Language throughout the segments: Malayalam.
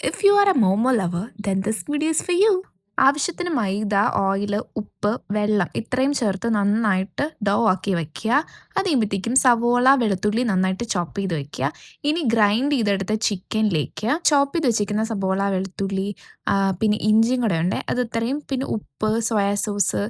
If you are a momo lover, then this video is for you. ആവശ്യത്തിന് മൈദ, ഓയിൽ, ഉപ്പ്, വെള്ളം ഇത്രയും ചേർത്ത് നന്നായിട്ട് ഡോ ആക്കി വെക്കുക. അത് കഴിയുമ്പോഴത്തേക്കും സവോള, വെളുത്തുള്ളി നന്നായിട്ട് ചോപ്പ് ചെയ്ത് വെക്കുക. ഇനി ഗ്രൈൻഡ് ചെയ്തെടുത്ത ചിക്കനിലേക്ക് ചോപ്പ് ചെയ്ത് വെച്ചിരിക്കുന്ന സവോള, വെളുത്തുള്ളി, പിന്നെ ഇഞ്ചിയും കൂടെ ഉണ്ട്. അത് ഇത്രയും, പിന്നെ ഉപ്പ്, സോയാ സോസ്,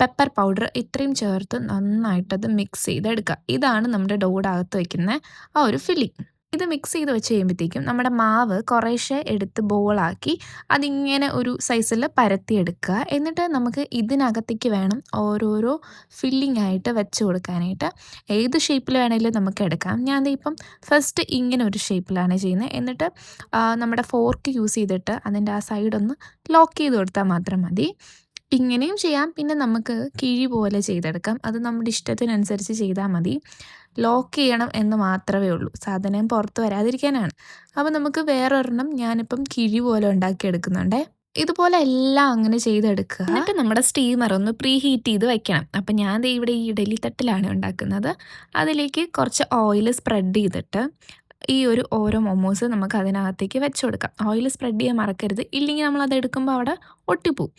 പെപ്പർ പൗഡർ ഇത്രയും ചേർത്ത് നന്നായിട്ടത് മിക്സ് ചെയ്തെടുക്കുക. ഇതാണ് നമ്മുടെ ഡോയുടെ അകത്ത് വയ്ക്കുന്ന ആ ഒരു ഫില്ലിങ്. ഇത് മിക്സ് ചെയ്ത് വെച്ച് കഴിയുമ്പോഴത്തേക്കും നമ്മുടെ മാവ് കുറേശ്ശെ എടുത്ത് ബോളാക്കി അതിങ്ങനെ ഒരു സൈസിൽ പരത്തിയെടുക്കുക. എന്നിട്ട് നമുക്ക് ഇതിനകത്തേക്ക് വേണം ഓരോരോ ഫില്ലിംഗ് ആയിട്ട് വെച്ച് കൊടുക്കാനായിട്ട്. ഏത് ഷേപ്പിൽ വേണമെങ്കിലും നമുക്ക് എടുക്കാം. ഞാൻ ദേ ഇപ്പം ഫസ്റ്റ് ഇങ്ങനെ ഒരു ഷേപ്പിലാണ് ചെയ്യുന്നത്. എന്നിട്ട് നമ്മുടെ ഫോർക്ക് യൂസ് ചെയ്തിട്ട് അതിൻ്റെ ആ സൈഡൊന്ന് ലോക്ക് ചെയ്ത് കൊടുത്താൽ മാത്രം മതി. ഇങ്ങനെയും ചെയ്യാം. പിന്നെ നമുക്ക് കിഴി പോലെ ചെയ്തെടുക്കാം. അത് നമ്മുടെ ഇഷ്ടത്തിനനുസരിച്ച് ചെയ്താൽ മതി. ലോക്ക് ചെയ്യണം എന്ന് മാത്രമേ ഉള്ളൂ. സാധനം പുറത്ത് വരാതിരിക്കാനാണ്. അപ്പോൾ നമുക്ക് വേറൊരെണ്ണം ഞാനിപ്പം കിഴി പോലെ ഉണ്ടാക്കിയെടുക്കുന്നുണ്ടേ. ഇതുപോലെ എല്ലാം അങ്ങനെ ചെയ്തെടുക്കുക. എന്നിട്ട് നമ്മുടെ സ്റ്റീമർ ഒന്ന് പ്രീ ഹീറ്റ് ചെയ്ത് വെക്കണം. അപ്പം ഞാൻ ദേ ഇവിടെ ഈ ഇഡലി തട്ടിലാണ് ഉണ്ടാക്കുന്നത്. അതിലേക്ക് കുറച്ച് ഓയിൽ സ്പ്രെഡ് ചെയ്തിട്ട് ഈ ഓരോ മൊമോസ് നമുക്ക് അതിനകത്തേക്ക് വെച്ച് കൊടുക്കാം. ഓയിൽ സ്പ്രെഡ് ചെയ്യാൻ മറക്കരുത്. ഇല്ലെങ്കിൽ നമ്മളത് എടുക്കുമ്പോൾ അവിടെ ഒട്ടിപ്പോവും.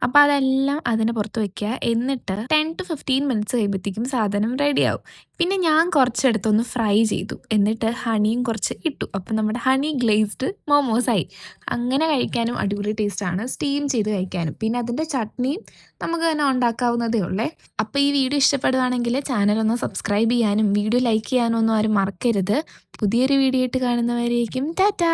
അപ്പോൾ അതെല്ലാം അതിന് പുറത്ത് വയ്ക്കുക. എന്നിട്ട് 10 to 15 മിനിറ്റ്സ് കഴിയുമ്പോഴത്തേക്കും സാധനം റെഡിയാവും. പിന്നെ ഞാൻ കുറച്ചെടുത്തൊന്ന് ഫ്രൈ ചെയ്തു. എന്നിട്ട് ഹണിയും കുറച്ച് ഇട്ടു. അപ്പോൾ നമ്മുടെ ഹണി ഗ്ലേസ്ഡ് മൊമോസായി. അങ്ങനെ കഴിക്കാനും അടിപൊളി ടേസ്റ്റാണ്. സ്റ്റീം ചെയ്ത് കഴിക്കാനും. പിന്നെ അതിൻ്റെ ചട്നിയും നമുക്ക് തന്നെ ഉണ്ടാക്കാവുന്നതേ ഉള്ളേ. അപ്പോൾ ഈ വീഡിയോ ഇഷ്ടപ്പെടുകയാണെങ്കിൽ ചാനലൊന്ന് സബ്സ്ക്രൈബ് ചെയ്യാനും വീഡിയോ ലൈക്ക് ചെയ്യാനും ഒന്നും ആരും മറക്കരുത്. പുതിയൊരു വീഡിയോ ആയിട്ട് കാണുന്നവരേക്കും ടാറ്റാ.